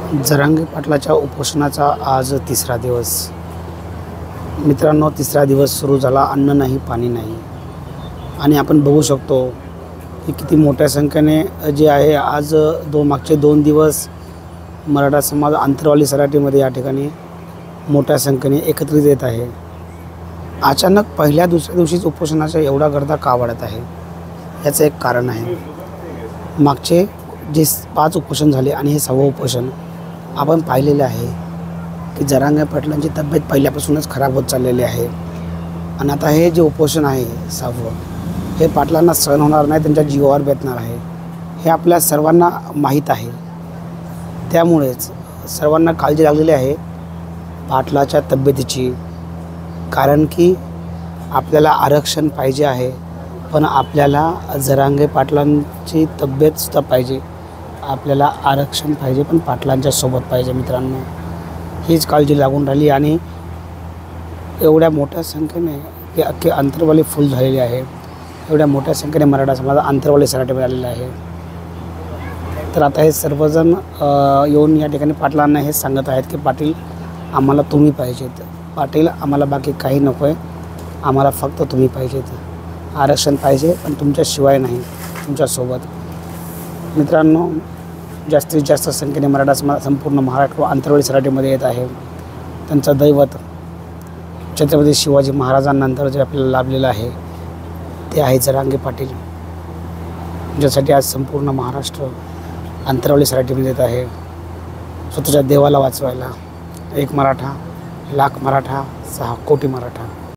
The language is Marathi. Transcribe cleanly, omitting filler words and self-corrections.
जरांगे पाटलाच्या उपोषणाचा आज तिसरा दिवस. मित्रांनो, तिसरा दिवस सुरू झाला, अन्न नाही, पाणी नाही. आणि आपण बघू शकतो की किती मोठ्या संख्येने जे आहे आज मागचे 2 दिवस मराठा समाज आंतरवाली सराटीमध्ये या ठिकाणी मोठ्या संख्येने एकत्रित येत आहे. अचानक पहिल्या दुसऱ्या दिवशीच उपोषणाचा एवढा गर्दा का वाढत आहे, याचं एक कारण आहे. मागचे जे 5 उपोषण झाले आणि हे 6वं उपोषण आपण पाहिलेले आहे की जरांगे पाटलांची तब्येत पहिल्यापासूनच खराब होत चाललेली आहे. आणि आता हे जे उपोषण आहे 6वं, हे पाटलांना सहन होणार नाही, त्यांच्या जीवावर बेतणार आहे, हे आपल्या सर्वांना माहीत आहे. त्यामुळेच सर्वांना काळजी लागलेली आहे पाटलाच्या तब्येतीची. कारण की आपल्याला आरक्षण पाहिजे आहे, पण आपल्याला जरांगे पाटलांची तब्येतसुद्धा पाहिजे. आपल्याला आरक्षण पाहिजे, पण पाटलांच्या सोबत पाहिजे. मित्रांनो, हीच काळजी लागून राहिली आणि एवढ्या मोठ्या संख्येने की अख्खे अंतरवाली फुल झालेली आहे. एवढ्या मोठ्या संख्येने मराठा समाज अंतरवाली सराटीमध्ये आलेला आहे. तर आता हे सर्वजण येऊन या ठिकाणी पाटलांना हे सांगत आहेत की पाटील, आम्हाला तुम्ही पाहिजेत. पाटील, आम्हाला बाकी काही नको आहे, आम्हाला फक्त तुम्ही पाहिजेत. आरक्षण पाहिजे, पण तुमच्याशिवाय नाही, तुमच्यासोबत. मित्रांनो, जास्तीत जास्त संख्येने मराठा समाज संपूर्ण महाराष्ट्र अंतरवाली सराटीमध्ये येत आहे. त्यांचं दैवत छत्रपती शिवाजी महाराजांनंतर जे आपल्याला लाभलेलं आहे ते आहे जरांगे पाटील, ज्यासाठी आज संपूर्ण महाराष्ट्र अंतरवाली सराटीमध्ये येत आहे. स्वतःच्या देवाला वाचवायला. 1 मराठा, लाख मराठा, 6 कोटी मराठा.